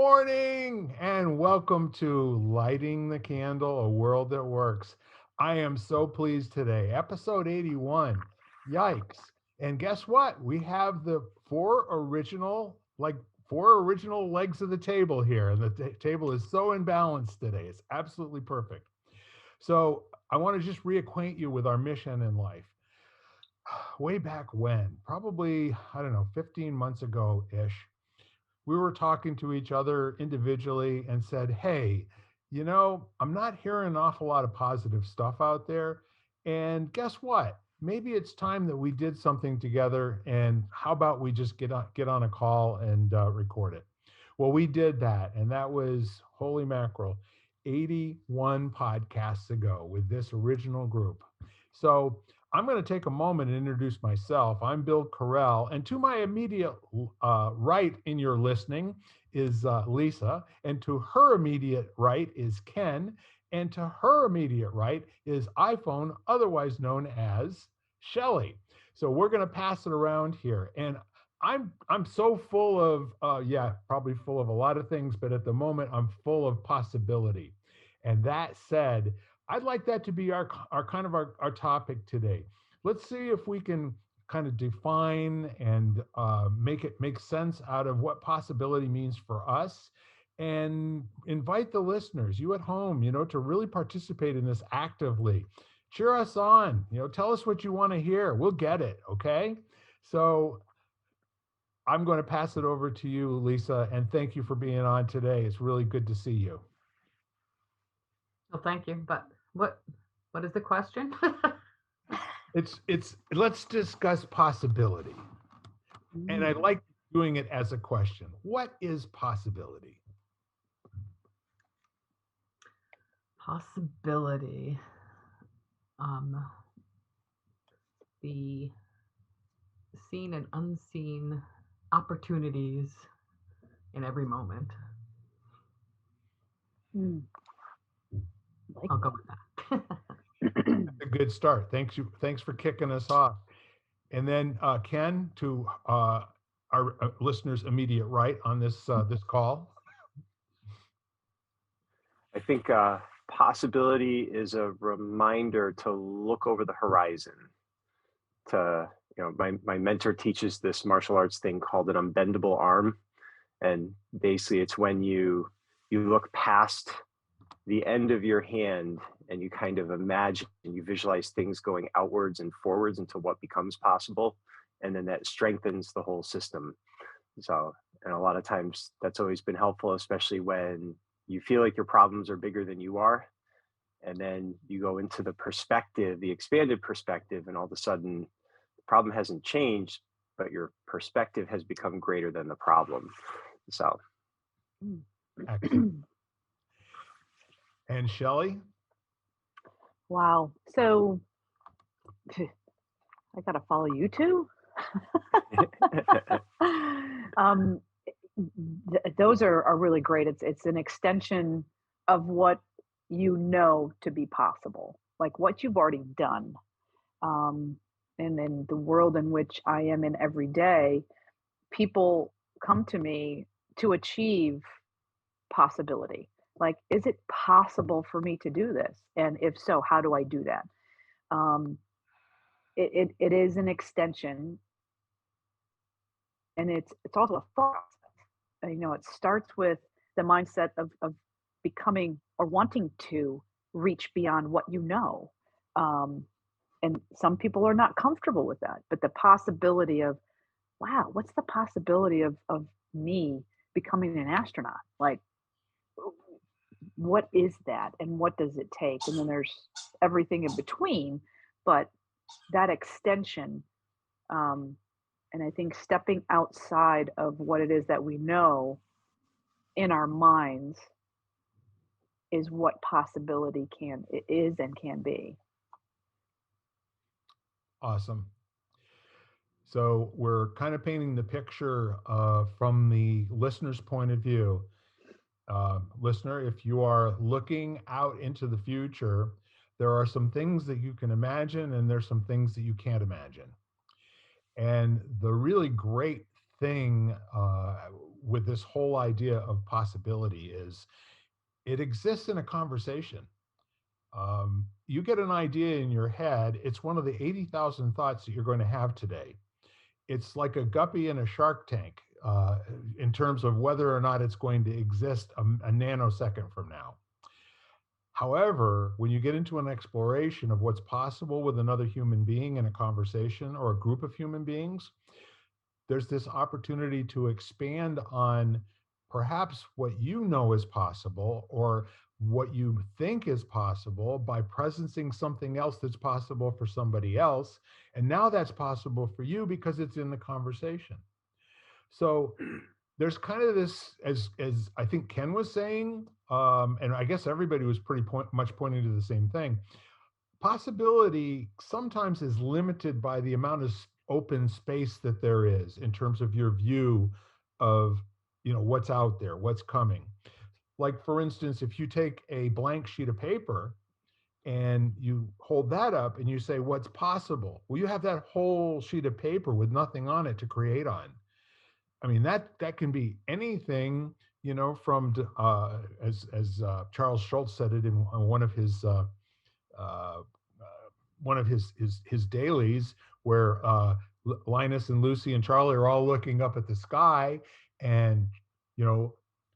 morning and welcome to Lighting the Candle, a world that works. I am so pleased today. Episode 81. Yikes. And guess what? We have the four original legs of the table here. And the table is so in balance today. It's absolutely perfect. So I want to just reacquaint you with our mission in life. Way back when, probably, I don't know, 15 months ago ish, we were talking to each other individually and said, hey, I'm not hearing an awful lot of positive stuff out there. And guess what? Maybe it's time that we did something together. And how about we just get on a call and record it? Well, we did that. And that was, holy mackerel, 81 podcasts ago with this original group. So I'm going to take a moment and introduce myself. I'm Bill Correll, and to my immediate right in your listening is Lisa, and to her immediate right is Ken, and to her immediate right is iPhone, otherwise known as Shelly. So we're going to pass it around here, and I'm so full of probably full of a lot of things, but at the moment I'm full of possibility. And that said, I'd like that to be our topic today. Let's see if we can kind of define and make sense out of what possibility means for us, and invite the listeners, you at home, to really participate in this actively. Cheer us on, tell us what you want to hear. We'll get it, okay? So I'm going to pass it over to you, Lisa, and thank you for being on today. It's really good to see you. Well, thank you. But what is the question? It's let's discuss possibility. And I like doing it as a question. What is possibility? Possibility. The seen and unseen opportunities in every moment. I'll go with that. A good start. Thanks for kicking us off. And then Ken, to our listeners' immediate right on this call. I think possibility is a reminder to look over the horizon. My mentor teaches this martial arts thing called an unbendable arm, and basically it's when you look past the end of your hand and you kind of imagine and you visualize things going outwards and forwards into what becomes possible, and then that strengthens the whole system. So, and a lot of times that's always been helpful, especially when you feel like your problems are bigger than you are, and then you go into the perspective, the expanded perspective, and all of a sudden the problem hasn't changed, but your perspective has become greater than the problem. So excellent. And Shelly? Wow. So I got to follow you two. Those are really great. It's an extension of what you know to be possible, like what you've already done. And in the world in which I am in every day, people come to me to achieve possibility. Like, is it possible for me to do this? And if so, how do I do that? It is an extension, and it's also a thought. It starts with the mindset of becoming or wanting to reach beyond what you know. And some people are not comfortable with that, but the possibility of, wow, what's the possibility of me becoming an astronaut? Like, what is that, and what does it take? And then there's everything in between, but that extension, and I think stepping outside of what it is that we know in our minds is what possibility is and can be. Awesome. So we're kind of painting the picture from the listener's point of view. Listener, if you are looking out into the future, there are some things that you can imagine, and there's some things that you can't imagine. And the really great thing with this whole idea of possibility is it exists in a conversation. You get an idea in your head, it's one of the 80,000 thoughts that you're going to have today. It's like a guppy in a shark tank in terms of whether or not it's going to exist a nanosecond from now. However, when you get into an exploration of what's possible with another human being in a conversation or a group of human beings, there's this opportunity to expand on perhaps what you know is possible or what you think is possible by presencing something else that's possible for somebody else. And now that's possible for you because it's in the conversation. So there's kind of this, as I think Ken was saying, and I guess everybody was pretty much pointing to the same thing. Possibility sometimes is limited by the amount of open space that there is in terms of your view of, what's out there, what's coming. Like, for instance, if you take a blank sheet of paper and you hold that up and you say, what's possible? Well, you have that whole sheet of paper with nothing on it to create on. I mean, that can be anything, from as Charles Schultz said it in one of his dailies, where Linus and Lucy and Charlie are all looking up at the sky, and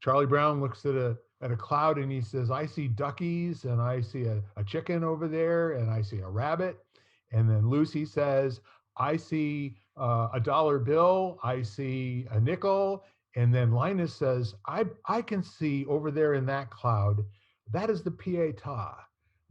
Charlie Brown looks at a cloud and he says, "I see duckies, and I see a chicken over there, and I see a rabbit." And then Lucy says, "I see a dollar bill, I see a nickel." And then Linus says, I can see over there in that cloud, that is the Pietà.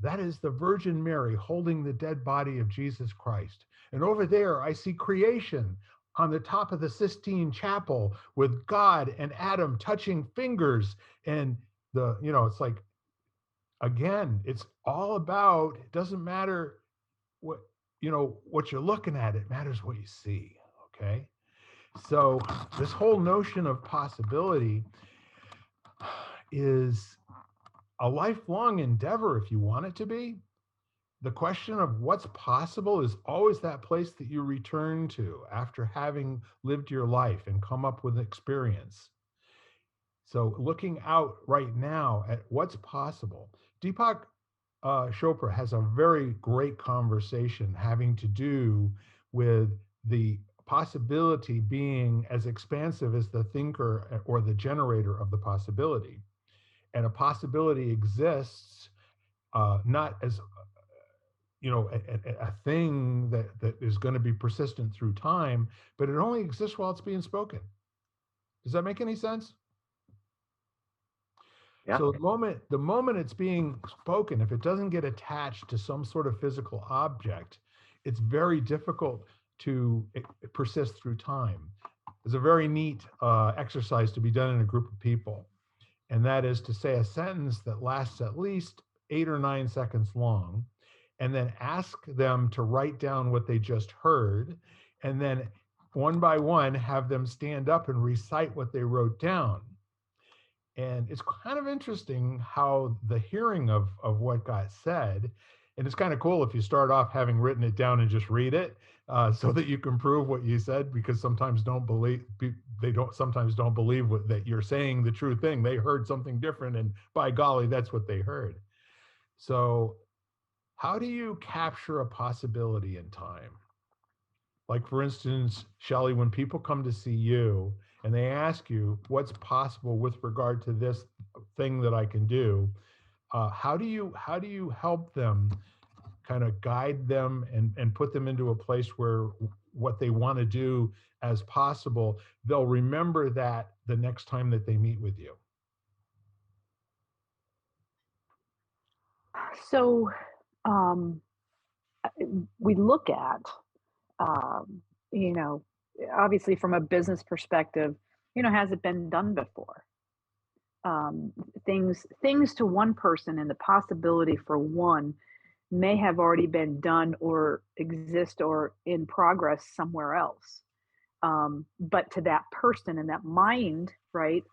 That is the Virgin Mary holding the dead body of Jesus Christ. And over there, I see creation on the top of the Sistine Chapel with God and Adam touching fingers. And it's like, again, it's all about, it doesn't matter what you're looking at, it matters what you see. Okay. So this whole notion of possibility is a lifelong endeavor if you want it to be. The question of what's possible is always that place that you return to after having lived your life and come up with experience. So looking out right now at what's possible, Deepak Chopra has a very great conversation having to do with the possibility being as expansive as the thinker or the generator of the possibility. And a possibility exists not as a thing that is going to be persistent through time, but it only exists while it's being spoken. Does that make any sense? Yeah. So the moment it's being spoken, if it doesn't get attached to some sort of physical object, it's very difficult to persist through time. There's a very neat exercise to be done in a group of people, and that is to say a sentence that lasts at least 8 or 9 seconds long, and then ask them to write down what they just heard, and then one by one have them stand up and recite what they wrote down. And it's kind of interesting how the hearing of what got said, and it's kind of cool if you start off having written it down and just read it so that you can prove what you said, because sometimes they sometimes don't believe that you're saying the true thing. They heard something different, and by golly, that's what they heard. So how do you capture a possibility in time? Like, for instance, Shelly, when people come to see you and they ask you what's possible with regard to this thing that I can do, how do you help them, kind of guide them and put them into a place where what they want to do as possible, they'll remember that the next time that they meet with you? So we look at, obviously from a business perspective, has it been done before? Things to one person and the possibility for one may have already been done or exist or in progress somewhere else. But to that person and that mind, right,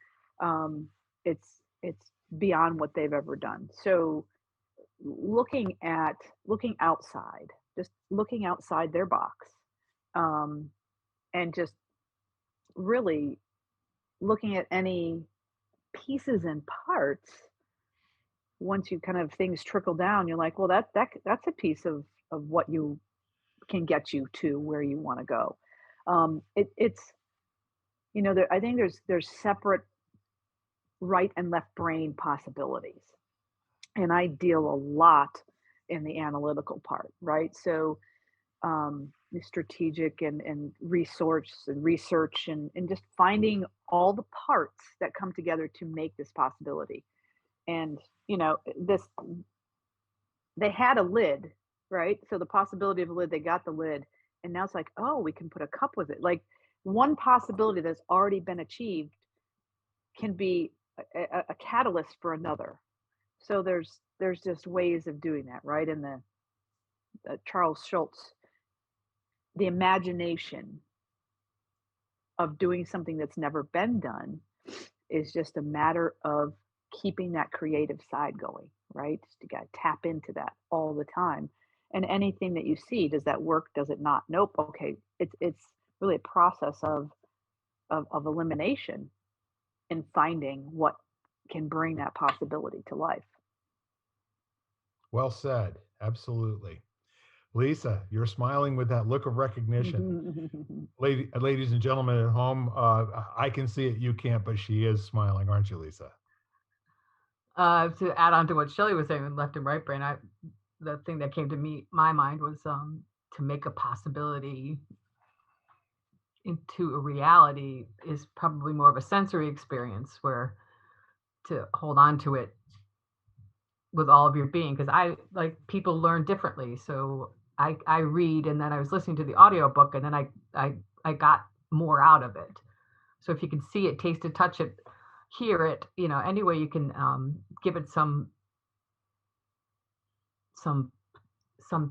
it's beyond what they've ever done. So looking outside, just looking outside their box, and just really looking at any pieces and parts, once you kind of things trickle down, you're like, well, that's a piece of what you can get you to where you want to go. It's there, I think there's separate right and left brain possibilities, and I deal a lot in the analytical part, right? So the strategic and research and just finding all the parts that come together to make this possibility. And this they had a lid, right? So the possibility of a lid, they got the lid, and now it's like, oh, we can put a cup with it. Like one possibility that's already been achieved can be a catalyst for another. So there's just ways of doing that, right? And the Charles Schultz, the imagination of doing something that's never been done is just a matter of keeping that creative side going, right? You got to tap into that all the time. And anything that you see, does that work? Does it not? Nope. Okay. It's really a process of elimination and finding what can bring that possibility to life. Well said. Absolutely. Lisa, you're smiling with that look of recognition. Ladies and gentlemen at home, I can see it, you can't, but she is smiling, aren't you, Lisa? To add on to what Shelly was saying with left and right brain, the thing that came to my mind was to make a possibility into a reality is probably more of a sensory experience, where to hold on to it with all of your being, because people learn differently. So I read, and then I was listening to the audiobook, and then I got more out of it. So if you can see it, taste it, touch it, hear it, any way you can give it some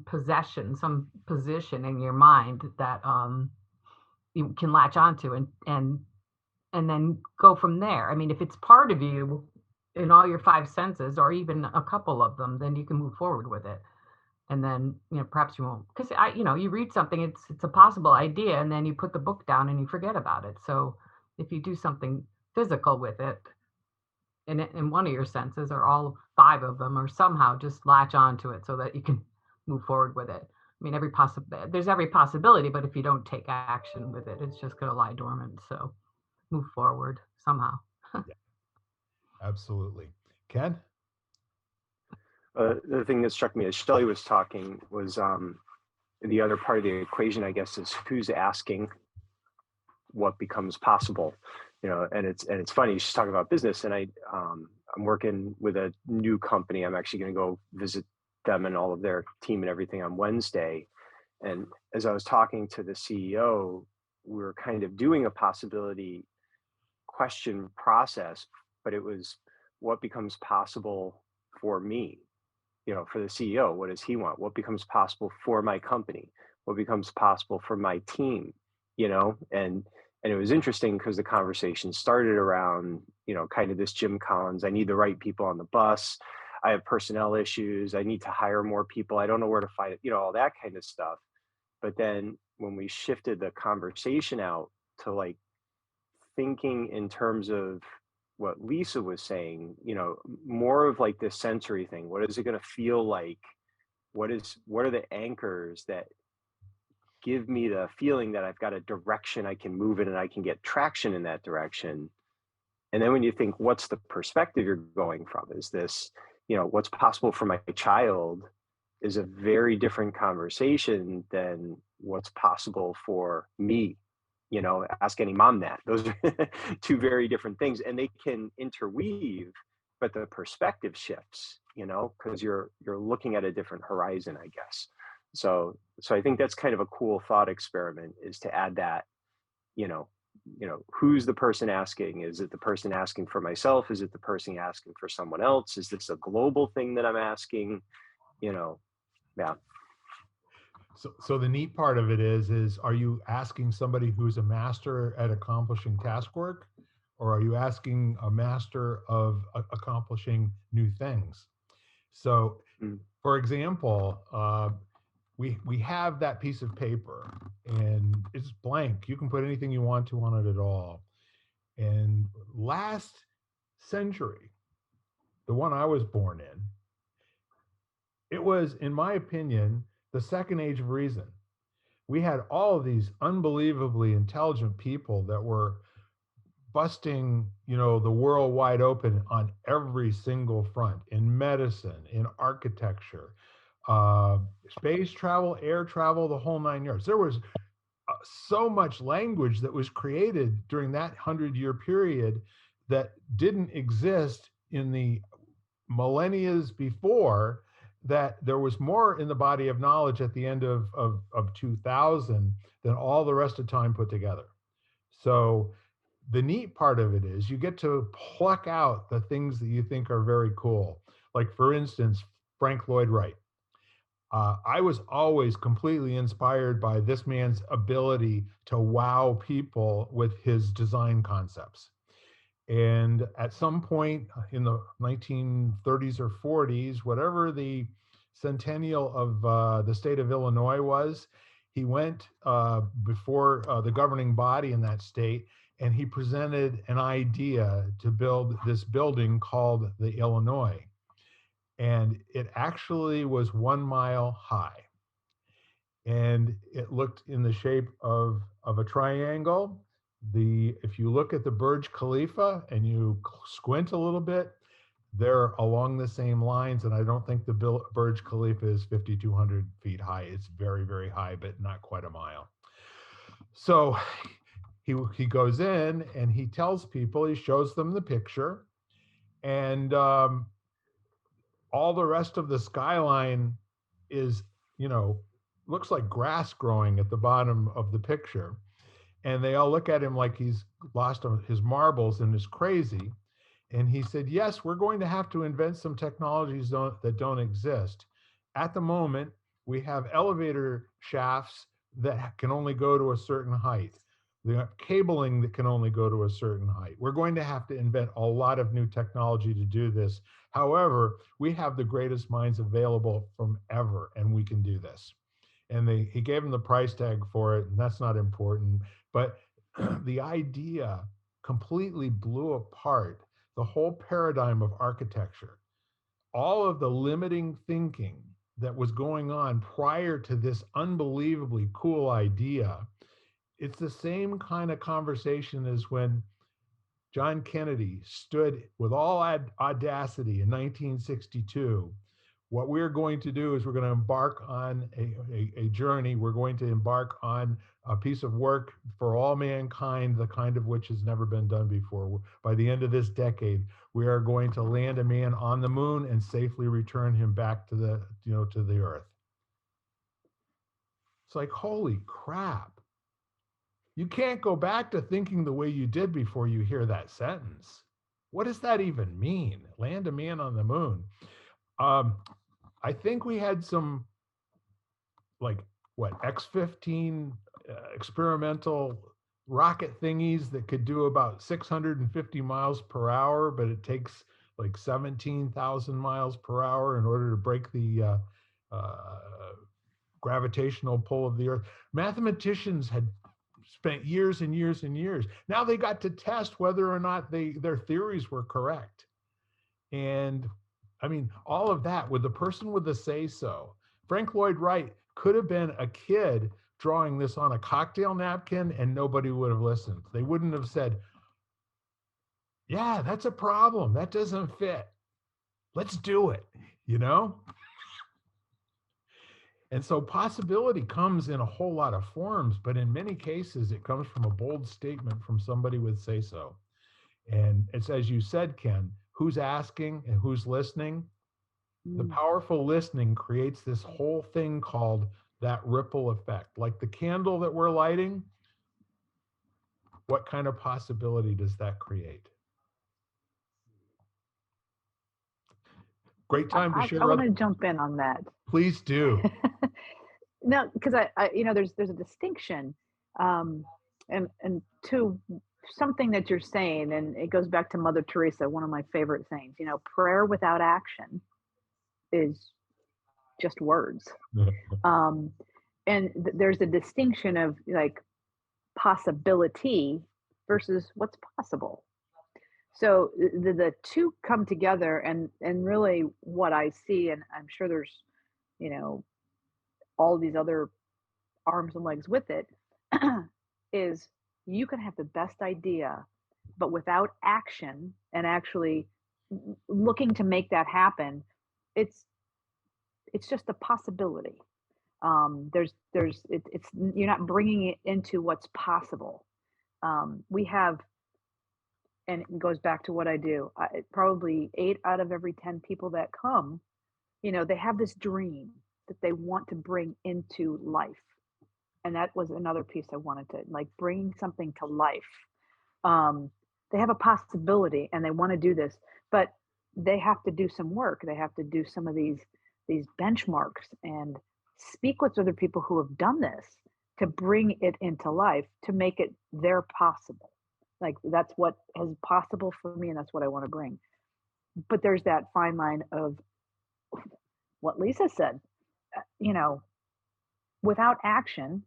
possession, some position in your mind that you can latch onto and then go from there. I mean, if it's part of you in all your five senses, or even a couple of them, then you can move forward with it. And then, perhaps you won't, because you read something, it's a possible idea, and then you put the book down and you forget about it. So if you do something physical with it in one of your senses, or all five of them, or somehow just latch onto it so that you can move forward with it. I mean, there's every possibility, but if you don't take action with it, it's just going to lie dormant. So move forward somehow. Yeah, absolutely. Ken? The thing that struck me as Shelly was talking was the other part of the equation, I guess, is who's asking what becomes possible. And it's funny, she's talking about business, and I'm working with a new company. I'm actually going to go visit them and all of their team and everything on Wednesday. And as I was talking to the CEO, we were kind of doing a possibility question process, but it was what becomes possible for me, for the CEO. What does he want? What becomes possible for my company? What becomes possible for my team? And it was interesting because the conversation started around, kind of this Jim Collins, I need the right people on the bus. I have personnel issues. I need to hire more people. I don't know where to find it, all that kind of stuff. But then when we shifted the conversation out to like thinking in terms of what Lisa was saying, more of like this sensory thing. What is it going to feel like? What are the anchors that give me the feeling that I've got a direction I can move in and I can get traction in that direction? And then when you think, what's the perspective you're going from? Is this, what's possible for my child is a very different conversation than what's possible for me. Ask any mom that. Those are two very different things, and they can interweave, but the perspective shifts, because you're looking at a different horizon, I guess. So I think that's kind of a cool thought experiment, is to add that, who's the person asking? Is it the person asking for myself? Is it the person asking for someone else? Is this a global thing that I'm asking? Yeah. So the neat part of it is are you asking somebody who's a master at accomplishing task work, or are you asking a master of accomplishing new things? So, for example, we have that piece of paper and it's blank. You can put anything you want to on it at all. And last century, the one I was born in, it was, in my opinion, the second age of reason. We had all of these unbelievably intelligent people that were busting, the world wide open on every single front, in medicine, in architecture, uh, space travel, air travel, the whole 9 yards. There was so much language that was created during that 100-year period that didn't exist in the millennia before, that there was more in the body of knowledge at the end of 2000 than all the rest of time put together. So the neat part of it is you get to pluck out the things that you think are very cool. Like, for instance, Frank Lloyd Wright. I was always completely inspired by this man's ability to wow people with his design concepts. And at some point in the 1930s or 40s, whatever the centennial of the state of Illinois was, he went before the governing body in that state, and he presented an idea to build this building called the Illinois. And it actually was 1 mile high. And it looked in the shape of a triangle. If you look at the Burj Khalifa and you squint a little bit, they're along the same lines. And I don't think the Burj Khalifa is 5,200 feet high. It's very, very high, but not quite a mile. So he goes in and he tells people, he shows them the picture, and all the rest of the skyline is, looks like grass growing at the bottom of the picture. And they all look at him like he's lost his marbles and is crazy. And he said, yes, we're going to have to invent some technologies that don't exist. At the moment, we have elevator shafts that can only go to a certain height. We have cabling that can only go to a certain height. We're going to have to invent a lot of new technology to do this. However, we have the greatest minds available from ever, and we can do this. And he gave him the price tag for it, and that's not important. But the idea completely blew apart the whole paradigm of architecture. All of the limiting thinking that was going on prior to this unbelievably cool idea, it's the same kind of conversation as when John Kennedy stood with all audacity in 1962. What we're going to do is we're going to embark on a journey. We're going to embark on a piece of work for all mankind, the kind of which has never been done before. By the end of this decade, we are going to land a man on the moon and safely return him back to the earth. It's like, holy crap. You can't go back to thinking the way you did before you hear that sentence. What does that even mean? Land a man on the moon. I think we had some, X-15 experimental rocket thingies that could do about 650 miles per hour, but it takes like 17,000 miles per hour in order to break the gravitational pull of the Earth. Mathematicians had spent years and years and years. Now they got to test whether or not their theories were correct. And I mean, all of that with the person with the say-so. Frank Lloyd Wright could have been a kid drawing this on a cocktail napkin and nobody would have listened. They wouldn't have said, yeah, that's a problem. That doesn't fit. Let's do it, And so possibility comes in a whole lot of forms, but in many cases, it comes from a bold statement from somebody with say-so. And it's, as you said, Ken, who's asking and who's listening. The powerful listening creates this whole thing called that ripple effect. Like the candle that we're lighting, what kind of possibility does that create? Great time to share. I want to jump in on that. Please do. No, because I there's a distinction, and to something that you're saying, and it goes back to Mother Teresa, one of my favorite things. Prayer without action is just words. And there's a distinction of like possibility versus what's possible. So the two come together, and really what I see, and I'm sure there's, you know, all these other arms and legs with it, is you can have the best idea, but without action and actually looking to make that happen, it's it's just a possibility. It's you're not bringing it into what's possible. We have, and it goes back to what I do. Probably 8 out of every 10 people that come, they have this dream that they want to bring into life. And that was another piece I wanted to, like, bring something to life. Um, they have a possibility and they want to do this, but they have to do some work. They have to do some of these benchmarks and speak with other people who have done this to bring it into life, to make it their possible. Like, that's what is possible for me, and that's what I want to bring. But there's that fine line of what Lisa said, you know, without action,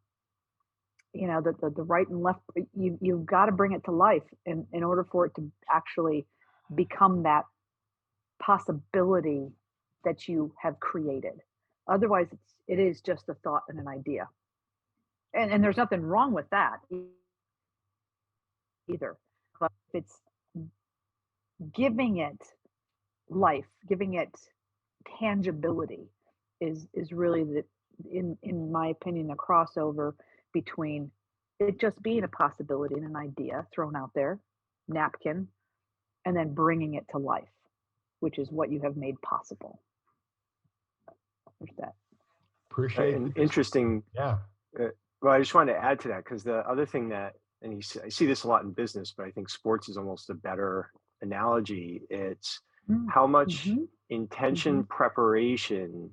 the right and left, you've got to bring it to life in order for it to actually become that possibility that you have created. Otherwise, it is just a thought and an idea. And there's nothing wrong with that either. But if it's giving it life, giving it tangibility is really in my opinion, a crossover between it just being a possibility and an idea thrown out there, napkin, and then bringing it to life, which is what you have made possible. There's that. Appreciate And it. interesting. Yeah. Well, I just wanted to add to that, because the other thing that, and I see this a lot in business, but I think sports is almost a better analogy. It's how much intention, preparation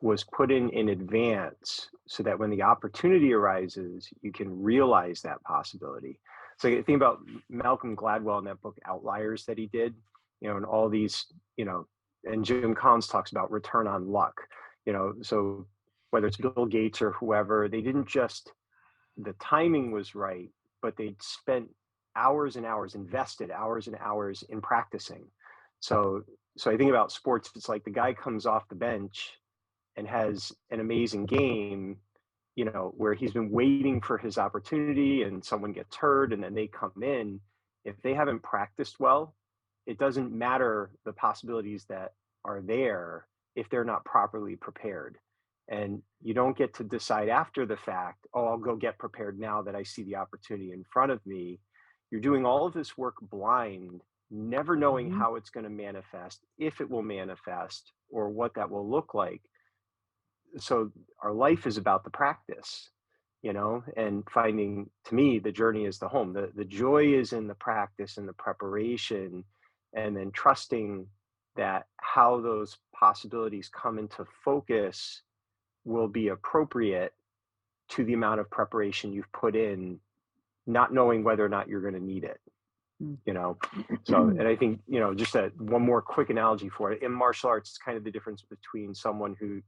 was put in advance, so that when the opportunity arises, you can realize that possibility. So I think about Malcolm Gladwell in that book Outliers that he did, and all these, and Jim Collins talks about return on luck, so whether it's Bill Gates or whoever, they didn't just, the timing was right, but they'd spent hours and hours, invested hours and hours in practicing. So I think about sports, it's like the guy comes off the bench and has an amazing game, where he's been waiting for his opportunity and someone gets hurt and then they come in. If they haven't practiced well, it doesn't matter the possibilities that are there if they're not properly prepared. And you don't get to decide after the fact, oh, I'll go get prepared now that I see the opportunity in front of me. You're doing all of this work blind, never knowing how it's going to manifest, if it will manifest, or what that will look like. So our life is about the practice, and finding, to me, the journey is the home. The joy is in the practice and the preparation, and then trusting that how those possibilities come into focus will be appropriate to the amount of preparation you've put in, not knowing whether or not you're going to need it. So, and I think, just one more quick analogy for it. In martial arts, it's kind of the difference between someone who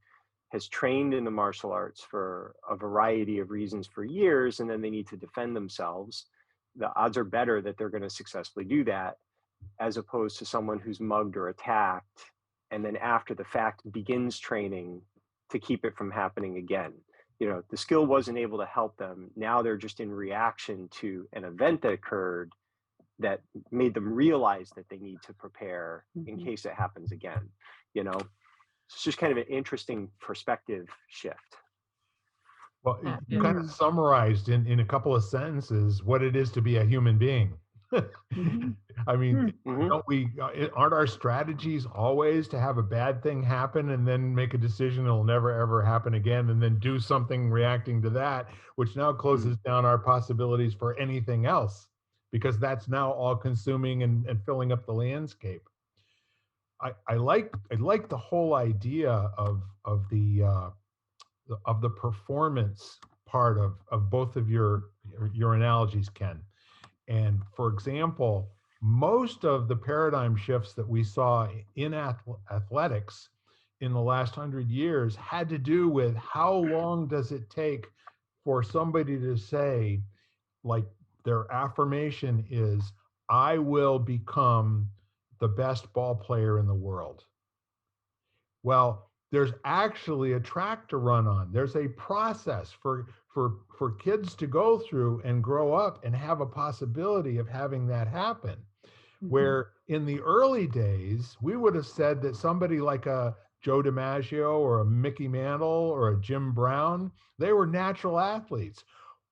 has trained in the martial arts for a variety of reasons for years, and then they need to defend themselves. The odds are better that they're going to successfully do that, as opposed to someone who's mugged or attacked, and then after the fact begins training to keep it from happening again. The skill wasn't able to help them. Now they're just in reaction to an event that occurred that made them realize that they need to prepare in case it happens again. It's just kind of an interesting perspective shift. Well, you kind of summarized in a couple of sentences what it is to be a human being. I mean, aren't our strategies always to have a bad thing happen and then make a decision it'll never ever happen again, and then do something reacting to that, which now closes down our possibilities for anything else, because that's now all consuming and filling up the landscape. I like the whole idea of the performance part of both of your analogies, Ken. And for example, most of the paradigm shifts that we saw in athletics in the last 100 years had to do with how long does it take for somebody to say, like their affirmation is, I will become the best ball player in the world. Well, there's actually a track to run on. There's a process for kids to go through and grow up and have a possibility of having that happen. Where in the early days, we would have said that somebody like a Joe DiMaggio or a Mickey Mantle or a Jim Brown, they were natural athletes.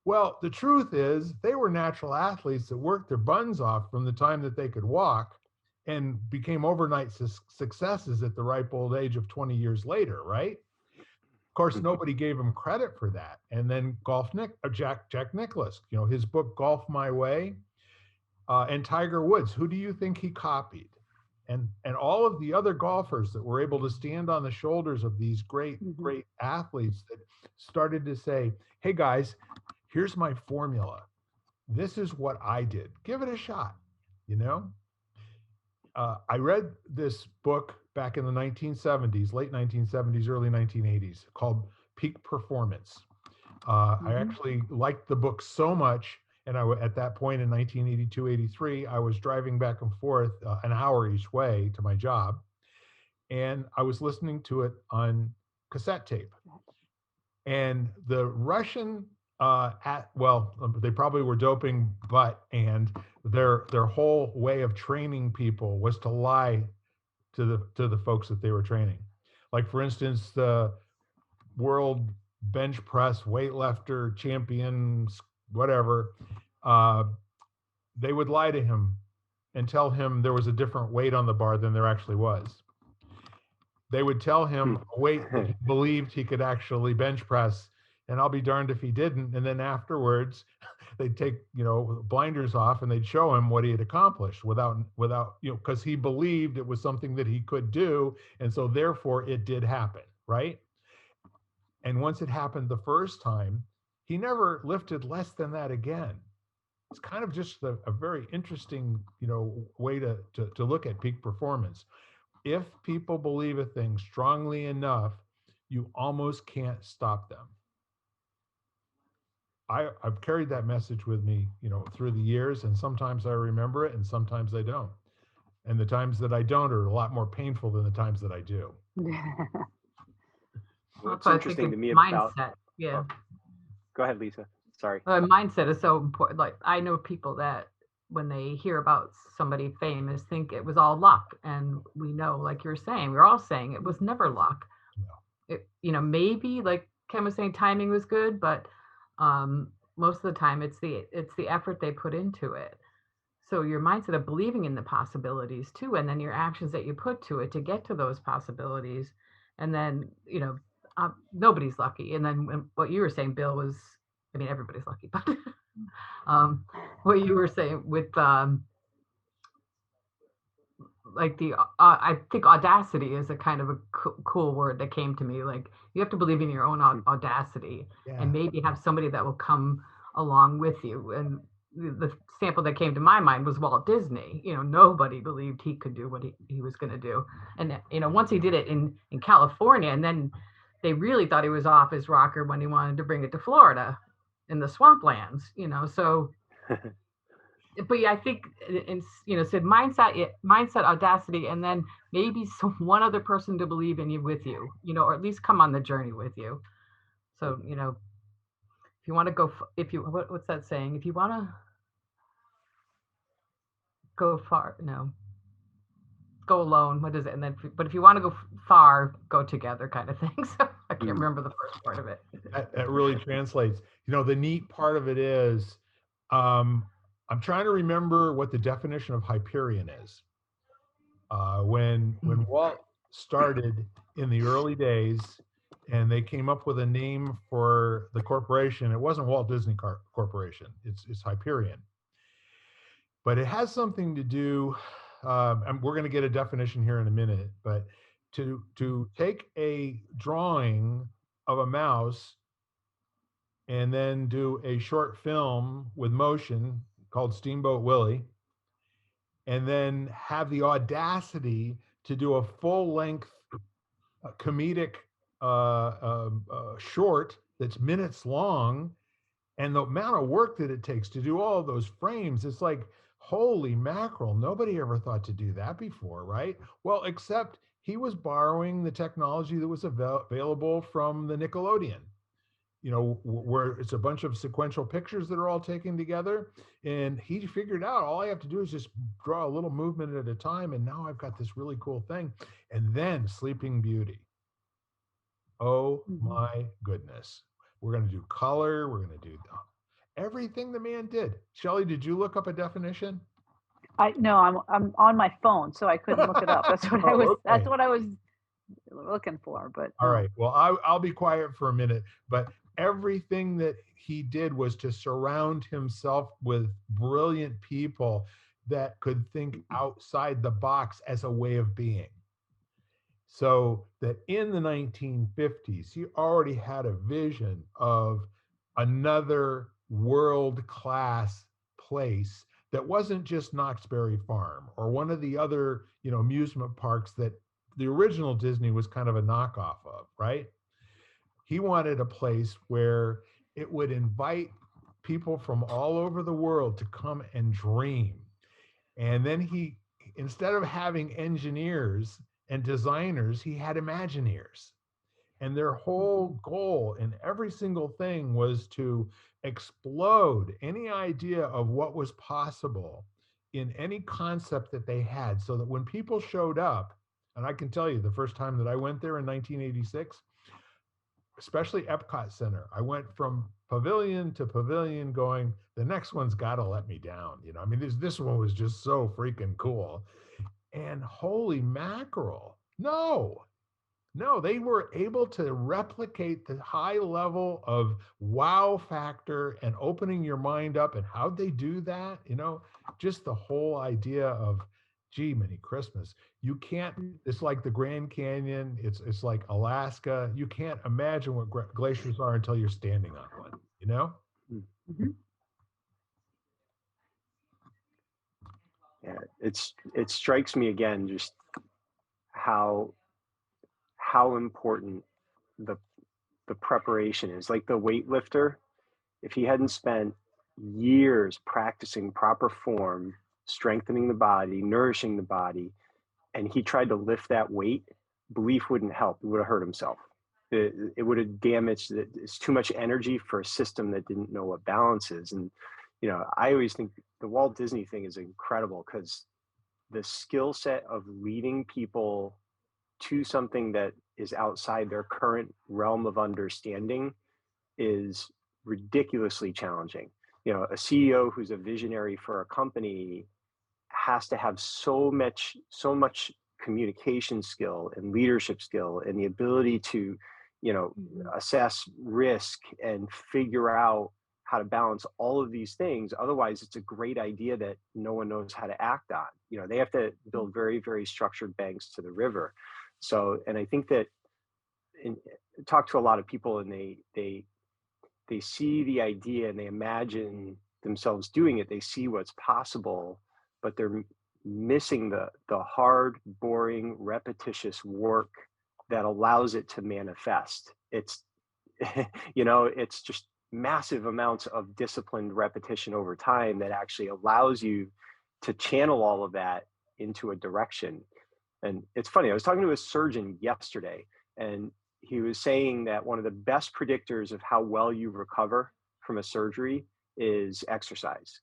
Well, the truth is they were natural athletes that worked their buns off from the time that they could walk and became overnight successes at the ripe old age of 20 years later, right? Of course, nobody gave him credit for that. And then Jack Nicklaus, his book Golf My Way, and Tiger Woods, who do you think he copied? And all of the other golfers that were able to stand on the shoulders of these great athletes that started to say, hey guys, here's my formula. This is what I did. Give it a shot, I read this book back in the 1970s, late 1970s, early 1980s, called Peak Performance. I actually liked the book so much, and at that point in 1982, 83, I was driving back and forth an hour each way to my job, and I was listening to it on cassette tape. And the Russian they probably were doping, and their whole way of training people was to lie to the folks that they were training. Like, for instance, the world bench press weightlifter champions, whatever, they would lie to him and tell him there was a different weight on the bar than there actually was. They would tell him a weight that he believed he could actually bench press, and I'll be darned if he didn't. And then afterwards, they'd take blinders off and they'd show him what he had accomplished without because he believed it was something that he could do, and so therefore it did happen, right? And once it happened the first time, he never lifted less than that again. It's kind of just a very interesting way to look at peak performance. If people believe a thing strongly enough, you almost can't stop them. I've carried that message with me, through the years, and sometimes I remember it and sometimes I don't. And the times that I don't are a lot more painful than the times that I do. What's interesting to me mindset, about... yeah. Go ahead, Lisa. Sorry. Mindset is so important. Like, I know people that when they hear about somebody famous think it was all luck, and we know, like you're saying, we're all saying it was never luck. No. Maybe, like Ken was saying, timing was good, but most of the time it's the effort they put into it. So your mindset of believing in the possibilities too, and then your actions that you put to it to get to those possibilities, and then nobody's lucky. And then what you were saying, Bill, was, I mean, everybody's lucky, but what you were saying with like I think audacity is a kind of a cool word that came to me. Like, you have to believe in your own audacity, and maybe have somebody that will come along with you. And the sample that came to my mind was Walt Disney. Nobody believed he could do what he was going to do. And, once he did it in California, and then they really thought he was off his rocker when he wanted to bring it to Florida in the swamplands, so. But yeah, I think, said mindset, audacity, and then maybe one other person to believe in you with you, or at least come on the journey with you. So, if you want to go, what's that saying? If you want to go far, go alone. What is it? And then, but if you want to go far, go together, kind of thing. So I can't remember the first part of it. That really translates. The neat part of it is, I'm trying to remember what the definition of Hyperion is. When Walt started in the early days, and they came up with a name for the corporation, it wasn't Walt Disney Corporation. It's Hyperion. But it has something to do, and we're going to get a definition here in a minute, but to take a drawing of a mouse and then do a short film with motion called Steamboat Willie, and then have the audacity to do a full-length comedic short that's minutes long, And the amount of work that it takes to do all of those frames, it's like, holy mackerel, nobody ever thought to do that before, right? Well, except he was borrowing the technology that was available from the Nickelodeon, where it's a bunch of sequential pictures that are all taken together. And he figured out all I have to do is just draw a little movement at a time. And now I've got this really cool thing. And then Sleeping Beauty. Oh my goodness. We're going to do color. We're going to do everything the man did. Shelly, did you look up a definition? No, I'm on my phone, so I couldn't look it up. That's what I was. Okay. That's what I was looking for. But all right. Well, I'll be quiet for a minute. But everything that he did was to surround himself with brilliant people that could think outside the box as a way of being. So that in the 1950s, he already had a vision of another world-class place that wasn't just Knott's Berry Farm or one of the other, amusement parks that the original Disney was kind of a knockoff of, right? He wanted a place where it would invite people from all over the world to come and dream. And then he, instead of having engineers and designers, he had Imagineers. And their whole goal in every single thing was to explode any idea of what was possible in any concept that they had, so that when people showed up, and I can tell you the first time that I went there in 1986, especially Epcot Center, I went from pavilion to pavilion going, the next one's got to let me down. I mean, this one was just so freaking cool. And holy mackerel, no, they were able to replicate the high level of wow factor and opening your mind up. And how'd they do that? Just the whole idea of, gee, many Christmas. You can't, it's like the Grand Canyon. It's like Alaska. You can't imagine what glaciers are until you're standing on one, Mm-hmm. Yeah, it strikes me again, just how important the preparation is. Like the weightlifter, if he hadn't spent years practicing proper form, strengthening the body, nourishing the body, and he tried to lift that weight, belief wouldn't help. He would have hurt himself. It would have damaged it. It's too much energy for a system that didn't know what balance is. And, I always think the Walt Disney thing is incredible, because the skill set of leading people to something that is outside their current realm of understanding is ridiculously challenging. A CEO who's a visionary for a company has to have so much communication skill and leadership skill and the ability to, assess risk and figure out how to balance all of these things. Otherwise, it's a great idea that no one knows how to act on. They have to build very, very structured banks to the river. So, and I think that talk to a lot of people, and they see the idea and they imagine themselves doing it. They see what's possible, but they're missing the hard, boring, repetitious work that allows it to manifest. It's, it's just massive amounts of disciplined repetition over time that actually allows you to channel all of that into a direction. And it's funny, I was talking to a surgeon yesterday, and he was saying that one of the best predictors of how well you recover from a surgery is exercise.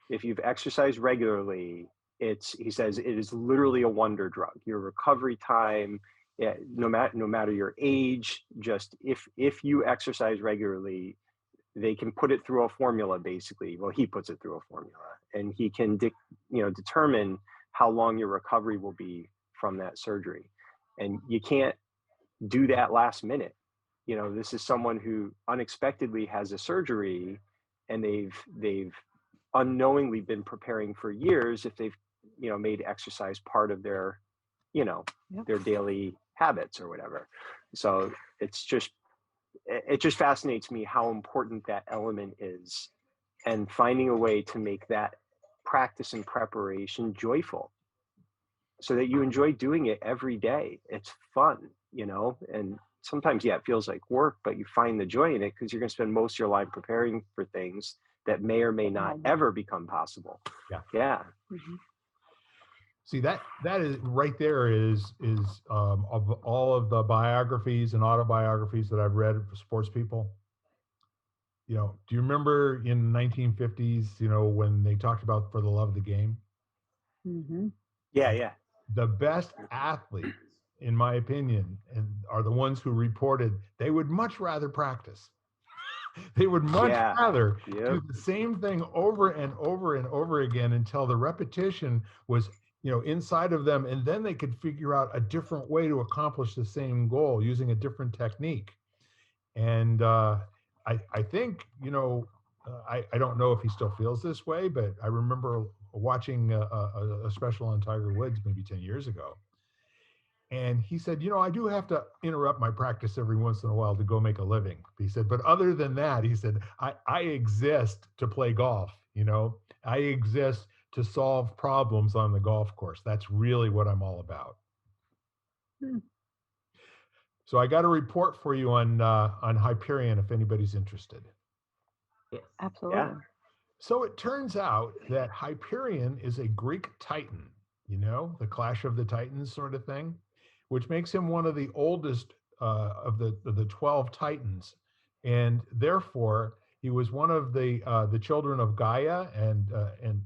If you've exercised regularly, he says it is literally a wonder drug. Your recovery time, no matter your age, just if you exercise regularly, they can put it through a formula, basically. Well, he puts it through a formula, and he can determine how long your recovery will be from that surgery. And you can't do that last minute. This is someone who unexpectedly has a surgery, and they've unknowingly been preparing for years if they've made exercise part of their their daily habits or whatever. So it just fascinates me how important that element is, and finding a way to make that practice and preparation joyful so that you enjoy doing it every day. It's fun, and sometimes, yeah, it feels like work, but you find the joy in it because you're going to spend most of your life preparing for things that may or may not ever become possible. Yeah. Yeah. Mhm. See, that is right there is of all of the biographies and autobiographies that I've read for sports people. You know, do you remember in 1950s, you know, when they talked about For the Love of the Game? Mhm. Yeah. Yeah. The best athletes, in my opinion, and are the ones who reported they would much rather practice. They would much Yeah. rather Yep. do the same thing over and over and over again until the repetition was, you know, inside of them, and then they could figure out a different way to accomplish the same goal using a different technique. And I think, you know, I don't know if he still feels this way, but I remember watching a special on Tiger Woods maybe 10 years ago. And he said, you know, I do have to interrupt my practice every once in a while to go make a living. He said, but other than that, he said, I exist to play golf. You know, I exist to solve problems on the golf course. That's really what I'm all about. Hmm. So I got a report for you on Hyperion if anybody's interested. Yes. Absolutely. So it turns out that Hyperion is a Greek Titan, you know, the Clash of the Titans sort of thing, which makes him one of the oldest of the 12 Titans, and therefore he was one of the children of Gaia, and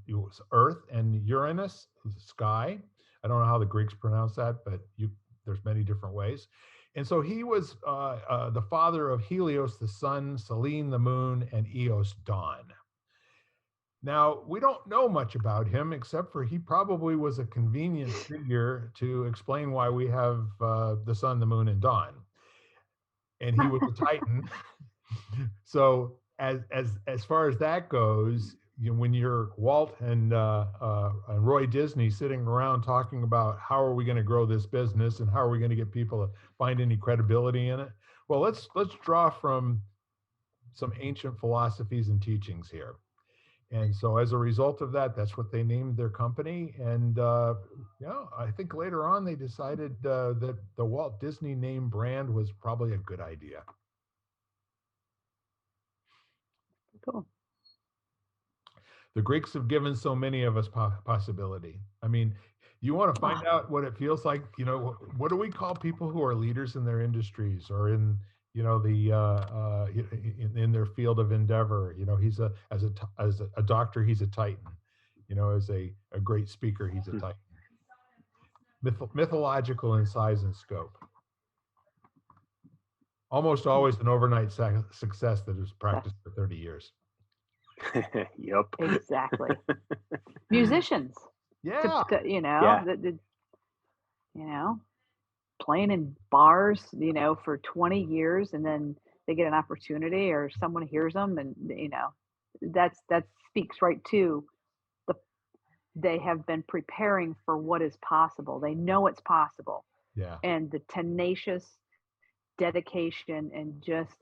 it was Earth and Uranus, sky. I don't know how the Greeks pronounce that, but there's many different ways. And so he was the father of Helios, the sun, Selene, the moon, and Eos, dawn. Now, we don't know much about him except for he probably was a convenient figure to explain why we have the sun, the moon, and dawn. And he was a Titan. So as far as that goes, you know, when you're Walt and Roy Disney sitting around talking about how are we going to grow this business and how are we going to get people to find any credibility in it, well, let's draw from some ancient philosophies and teachings here. And so as a result of that, that's what they named their company. And yeah, I think later on they decided that the Walt Disney name brand was probably a good idea. Cool. The Greeks have given so many of us possibility. I mean, you want to find out what it feels like, you know, what do we call people who are leaders in their industries or in, you know, in their field of endeavor? You know, he's as a doctor, he's a Titan. You know, as a great speaker, he's a Titan. Mythological in size and scope. Almost always an overnight success that is practiced for 30 years. Yep. Exactly. Musicians, Yeah. you know, Yeah. you know, playing in bars, you know, for 20 years, and then they get an opportunity or someone hears them, and you know, that speaks right to the they have been preparing for what is possible. They know it's possible, Yeah. and the tenacious dedication and just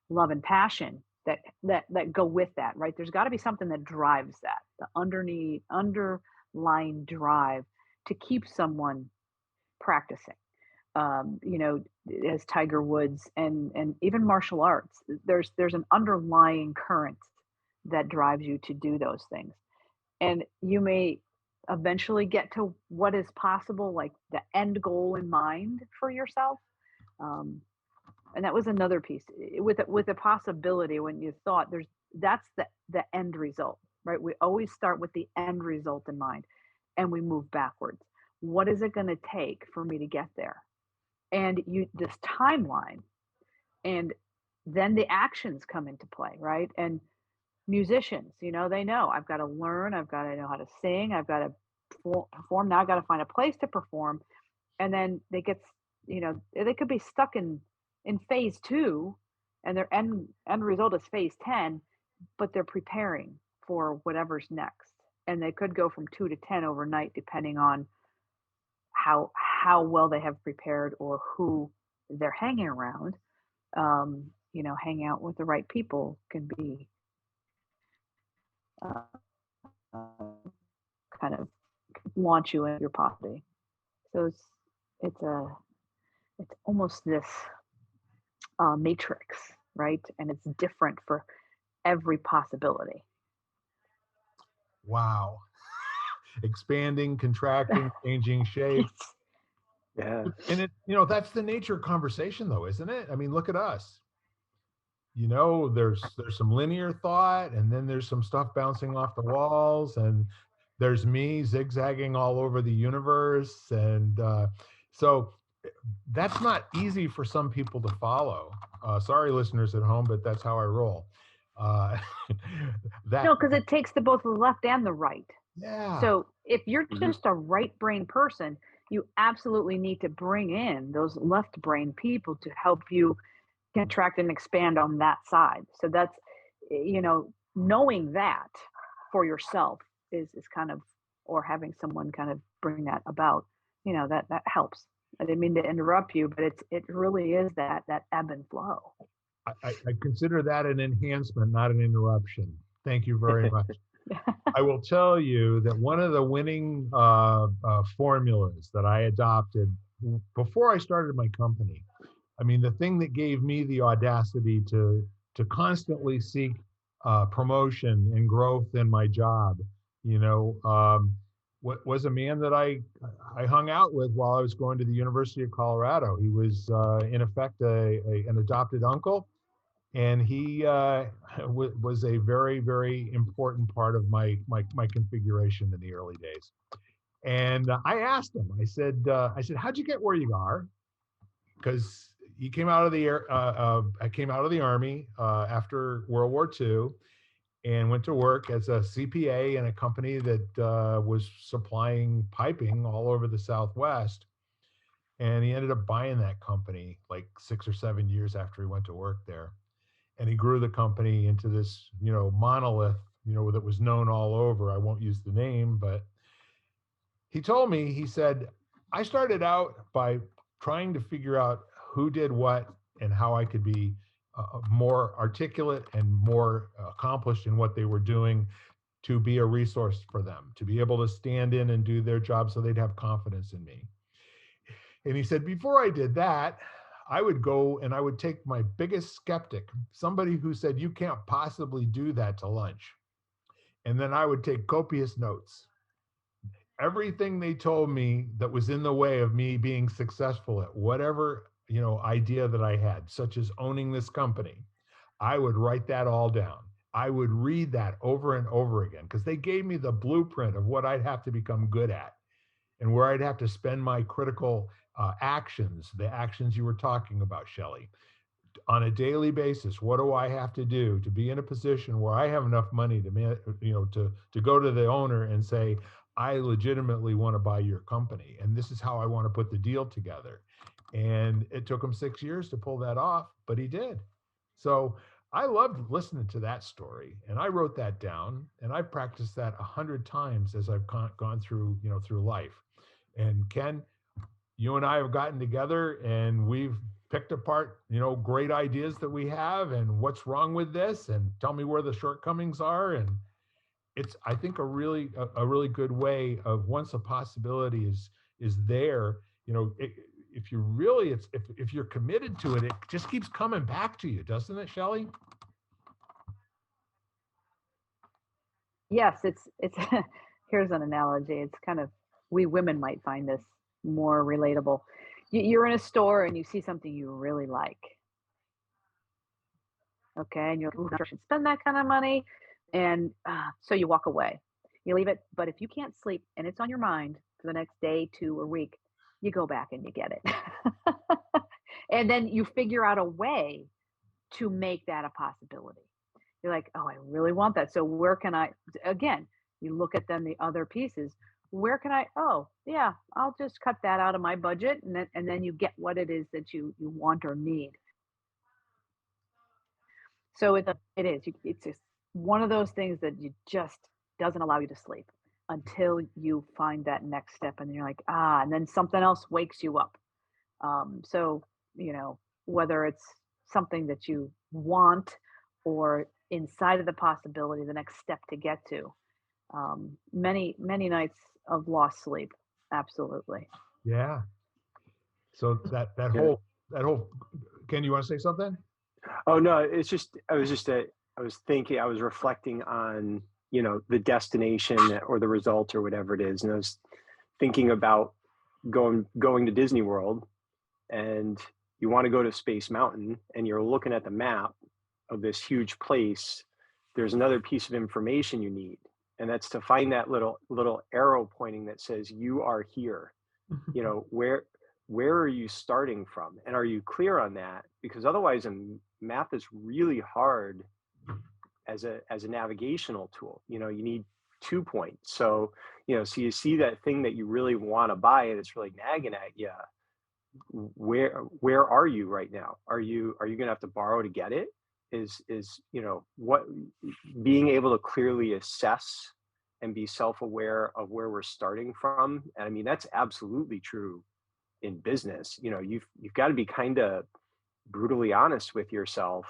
love and passion that go with that, right? There's got to be something that drives that, the underlying drive to keep someone practicing. You know, as Tiger Woods and even martial arts, there's an underlying current that drives you to do those things, and you may eventually get to what is possible, like the end goal in mind for yourself. Um, and that was another piece with a possibility when you thought that's the end result, right? We always start with the end result in mind, and we move backwards. What is it going to take for me to get there? And you this timeline, and then the actions come into play, right? And musicians, you know, they know I've got to learn, I've got to know how to sing, I've got to perform. Now I've got to find a place to perform, and then you know, they could be stuck in phase 2, and their end result is phase 10, but they're preparing for whatever's next, and they could go from 2 to 10 overnight depending on how well they have prepared or who they're hanging around. You know, hang out with the right people can be uh, kind of launch you into your poverty. So it's almost this matrix, right? And it's different for every possibility. Wow. Expanding, contracting, changing shape. Yeah. And that's the nature of conversation though, isn't it? I mean, look at us. There's some linear thought, and then there's some stuff bouncing off the walls, and there's me zigzagging all over the universe. And so that's not easy for some people to follow. Sorry, listeners at home, but that's how I roll. Uh, No, because it takes both the left and the right. Yeah. So if you're Mhm. just a right brain person, you absolutely need to bring in those left brain people to help you contract and expand on that side. So that's, knowing that for yourself is kind of, or having someone kind of bring that about, that helps. I didn't mean to interrupt you, but it really is that ebb and flow. I consider that an enhancement, not an interruption. Thank you very much. I will tell you that one of the winning formulas that I adopted before I started my company, I mean, the thing that gave me the audacity to constantly seek promotion and growth in my job, was a man that I hung out with while I was going to the University of Colorado. He was in effect an adopted uncle, and he was a very, very important part of my configuration in the early days. And I asked him, I said, how'd you get where you are? Because he came out of the air. I came out of the Army after World War II, and went to work as a CPA in a company that was supplying piping all over the Southwest. And he ended up buying that company like 6 or 7 years after he went to work there. And he grew the company into this, monolith, that was known all over. I won't use the name, but he told me, he said, I started out by trying to figure out who did what and how I could be more articulate and more accomplished in what they were doing, to be a resource for them, to be able to stand in and do their job so they'd have confidence in me. And he said, before I did that, I would go and I would take my biggest skeptic, somebody who said, you can't possibly do that, to lunch. And then I would take copious notes. Everything they told me that was in the way of me being successful at whatever, idea that I had, such as owning this company, I would write that all down. I would read that over and over again, because they gave me the blueprint of what I'd have to become good at and where I'd have to spend my critical actions, the actions you were talking about, Shelly, on a daily basis. What do I have to do to be in a position where I have enough money to go to the owner and say, I legitimately want to buy your company, and this is how I want to put the deal together. And it took him 6 years to pull that off, but he did. So I loved listening to that story, and I wrote that down, and I practiced that 100 times as I've gone through, through life. And Ken, you and I have gotten together and we've picked apart, great ideas that we have and what's wrong with this, and tell me where the shortcomings are. And it's, I think, a really good way of, once a possibility is there, if you really, if you're committed to it, it just keeps coming back to you, doesn't it, Shelly? Yes, it's here's an analogy. It's kind of, we women might find this more relatable. You're in a store and you see something you really like. Okay, and you're like, "Ooh, I should spend that kind of money," and so you walk away. You leave it, but if you can't sleep and it's on your mind for the next day, 2, or week, you go back and you get it, and then you figure out a way to make that a possibility. You're like, oh, I really want that. So where can I, again, you look at then the other pieces. Where can I, oh, yeah, I'll just cut that out of my budget. And then you get what it is that you want or need. So it is, it's just one of those things that you just doesn't allow you to sleep until you find that next step. And you're like, and then something else wakes you up. So, whether it's something that you want or inside of the possibility, the next step to get to. Many, many nights of lost sleep. Absolutely. Yeah. So that Yeah. whole that whole, Ken, you want to say something? Oh no, it's just I was thinking, I was reflecting on, the destination or the result or whatever it is, and I was thinking about going to Disney World, and you want to go to Space Mountain, and you're looking at the map of this huge place. There's another piece of information you need, and that's to find that little arrow pointing that says you are here. Where are you starting from, and are you clear on that? Because otherwise, a map is really hard as a navigational tool. You need 2 points. So so you see that thing that you really want to buy, and it's really nagging at you. Where are you right now? Are you gonna have to borrow to get it? Is what, being able to clearly assess and be self-aware of where we're starting from. And I mean, that's absolutely true in business. You've got to be kind of brutally honest with yourself,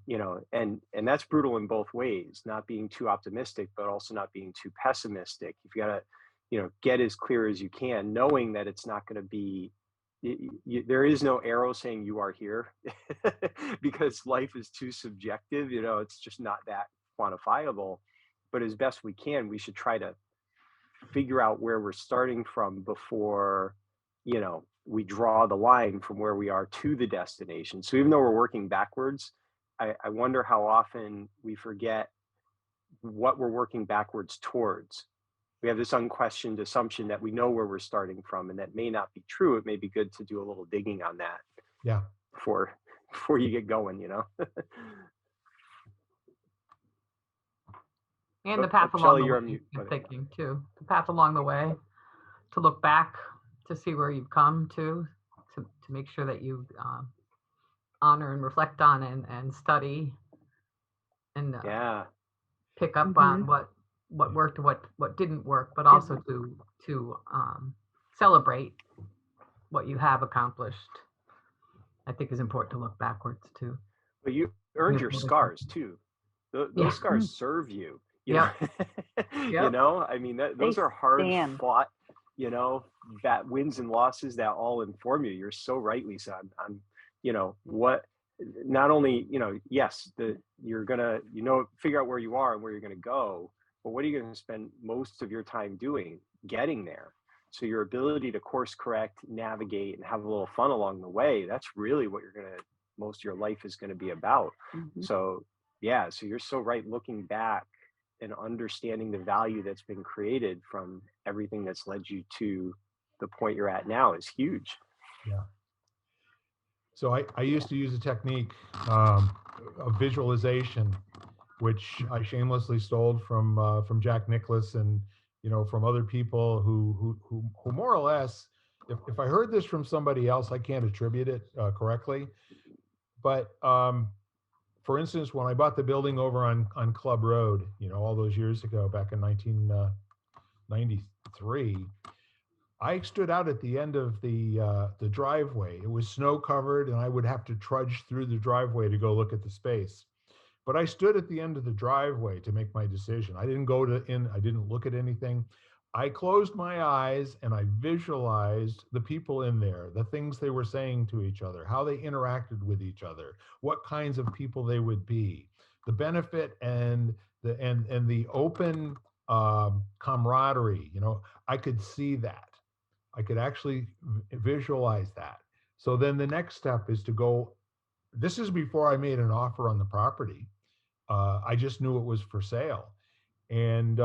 and that's brutal in both ways, not being too optimistic but also not being too pessimistic. You've got to get as clear as you can, knowing that it's not going to be, there is no arrow saying you are here because life is too subjective. It's just not that quantifiable. But as best we can, we should try to figure out where we're starting from before we draw the line from where we are to the destination. So even though we're working backwards, I wonder how often we forget what we're working backwards towards. We have this unquestioned assumption that we know where we're starting from, and that may not be true. It may be good to do a little digging on that. Yeah. Before you get going, And the path along Shelly, the you're way, on mute. you're thinking too. The path along the way, to look back, to see where you've come to make sure that you honor and reflect on and study and Yeah. pick up on what worked, what didn't work, but also to celebrate what you have accomplished. I think is important to look backwards too. But you earned your scars too. Those scars serve you. I mean, those are hard fought, that wins and losses that all inform you. You're so right, Lisa, on what, not only, yes, you're gonna, figure out where you are and where you're gonna go, but what are you gonna spend most of your time doing getting there? So your ability to course correct, navigate, and have a little fun along the way, that's really what most of your life is gonna be about. So yeah, so you're so right. Looking back and understanding the value that's been created from everything that's led you to the point you're at now is huge. Yeah. So I used to use a technique of visualization, which I shamelessly stole from Jack Nicklaus and from other people who more or less, if I heard this from somebody else, I can't attribute it correctly. But for instance, when I bought the building over on Club Road, all those years ago, back in 1993. I stood out at the end of the driveway. It was snow covered, and I would have to trudge through the driveway to go look at the space. But I stood at the end of the driveway to make my decision. I didn't I didn't look at anything. I closed my eyes and I visualized the people in there, the things they were saying to each other, how they interacted with each other, what kinds of people they would be, the benefit and the open camaraderie. I could see that. I could actually visualize that. So then the next step is to go. This is before I made an offer on the property. I just knew it was for sale. And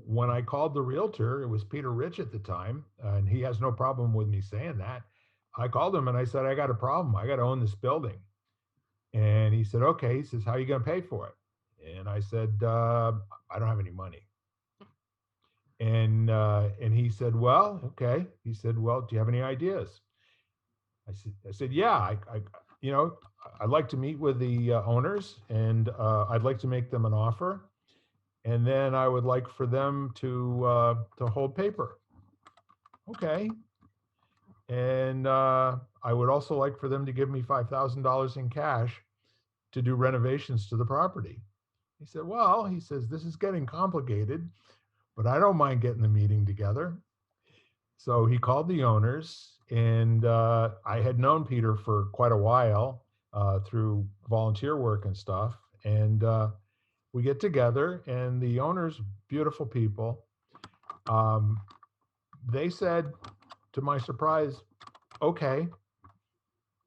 when I called the realtor, it was Peter Rich at the time, and he has no problem with me saying that. I called him and I said, I got a problem. I got to own this building. And he said, okay. He says, how are you going to pay for it? And I said, I don't have any money. And he said, well, okay. He said, well, do you have any ideas? I said, yeah, I'd like to meet with the owners, and I'd like to make them an offer. And then I would like for them to hold paper. Okay. And I would also like for them to give me $5,000 in cash to do renovations to the property. He said, well, he says, this is getting complicated, but I don't mind getting the meeting together. So he called the owners And I had known Peter for quite a while through volunteer work and stuff. And we get together, and the owners, beautiful people, um, they said, to my surprise, okay,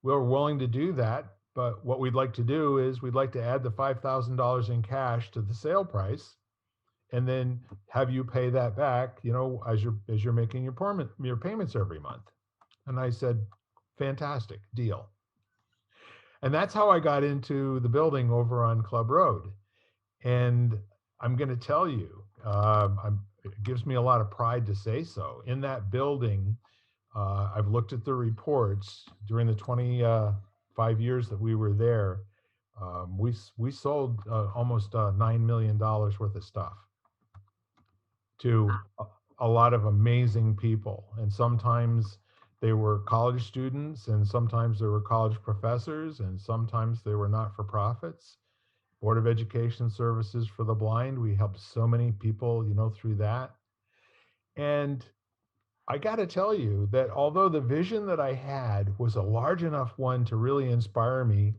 we're willing to do that. But what we'd like to do is we'd like to add the $5,000 in cash to the sale price, and then have you pay that back, as you're making your payments every month. And I said, fantastic deal. And that's how I got into the building over on Club Road. And I'm going to tell you, it gives me a lot of pride to say so. In that building, I've looked at the reports during the 25 years that we were there. We sold almost $9 million worth of stuff to a lot of amazing people. And sometimes they were college students, and sometimes they were college professors, and sometimes they were not-for-profits. Board of Education Services for the Blind. We helped so many people, through that. And I got to tell you that although the vision that I had was a large enough one to really inspire me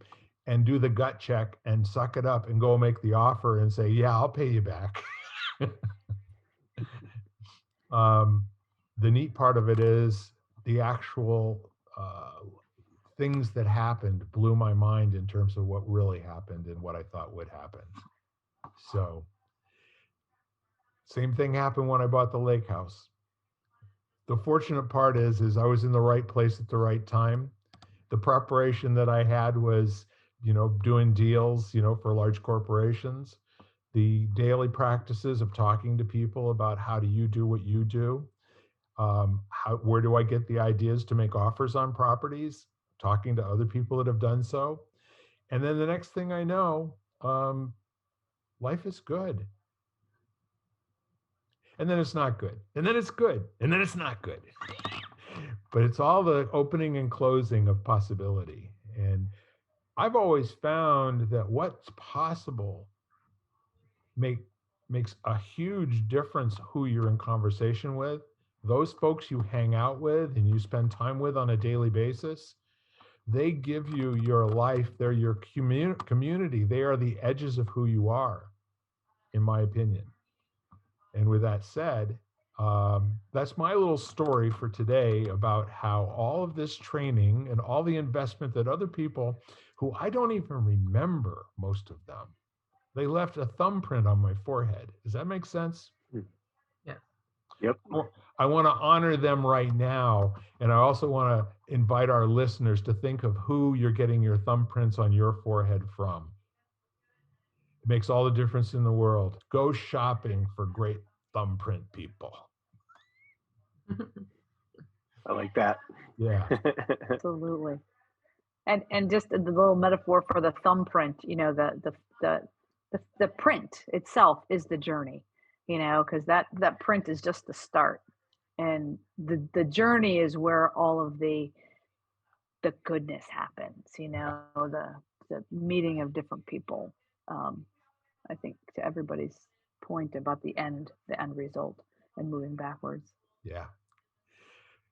and do the gut check and suck it up and go make the offer and say, yeah, I'll pay you back. The neat part of it is the actual things that happened blew my mind in terms of what really happened and what I thought would happen. So, same thing happened when I bought the lake house. The fortunate part is I was in the right place at the right time. The preparation that I had was, doing deals, for large corporations. The daily practices of talking to people about how do you do what you do. Where do I get the ideas to make offers on properties? Talking to other people that have done so. And then the next thing I know, life is good. And then it's not good. And then it's good. And then it's not good. But it's all the opening and closing of possibility. And I've always found that what's possible makes a huge difference who you're in conversation with. Those folks you hang out with and you spend time with on a daily basis, they give you your life. They're your community. They are the edges of who you are, in my opinion. And with that said, that's my little story for today about how all of this training and all the investment that other people who I don't even remember, most of them, they left a thumbprint on my forehead. Does that make sense? Yeah. Yep. I want to honor them right now. And I also want to invite our listeners to think of who you're getting your thumbprints on your forehead from. It makes all the difference in the world. Go shopping for great thumbprint people. I like that. Yeah. Absolutely. And just the little metaphor for the thumbprint, the print itself is the journey, because that print is just the start, and the journey is where all of the goodness happens, the meeting of different people. I think to everybody's point about the end result and moving backwards. Yeah.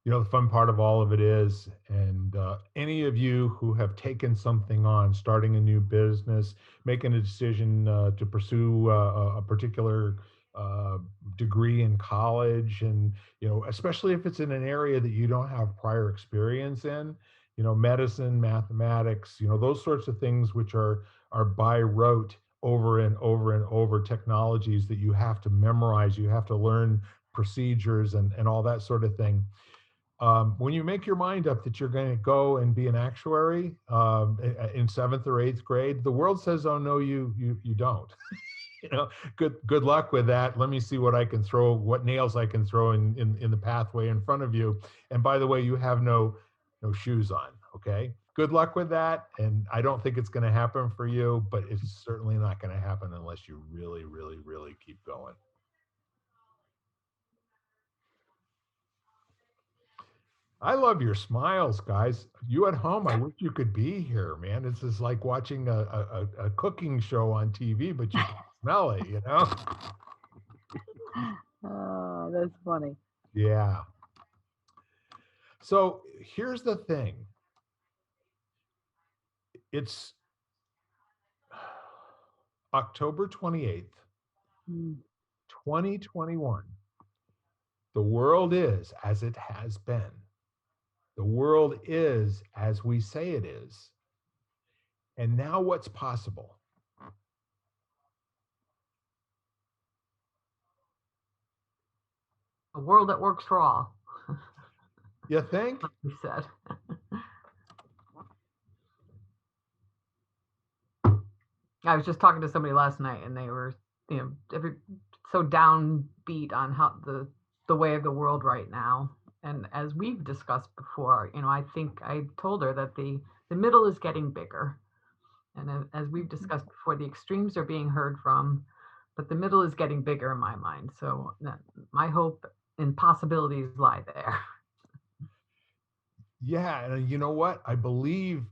The fun part of all of it is, and any of you who have taken something on, starting a new business, making a decision to pursue a particular degree in college, and especially if it's in an area that you don't have prior experience in, medicine, mathematics, those sorts of things which are by rote, over and over and over, technologies that you have to memorize, you have to learn procedures and all that sort of thing. When you make your mind up that you're going to go and be an actuary in 7th or 8th grade, the world says, "Oh no, you don't." Good luck with that. Let me see what nails I can throw in the pathway in front of you. And by the way, you have no shoes on. Okay. Good luck with that. And I don't think it's going to happen for you, but it's certainly not going to happen unless you really, really, really keep going. I love your smiles, guys. You at home, I wish you could be here, man. This is like watching a cooking show on TV, but you can smell it, Oh, that's funny. Yeah. So here's the thing. It's October 28th, Mm. 2021. The world is as it has been. The world is as we say it is. And now what's possible? A world that works for all, You think? like we said. I was just talking to somebody last night, and they were, so downbeat on how the way of the world right now. And as we've discussed before, I think I told her that the middle is getting bigger, and as we've discussed before, the extremes are being heard from, but the middle is getting bigger in my mind. So my hope and possibilities lie there. Yeah, and you know what? I believe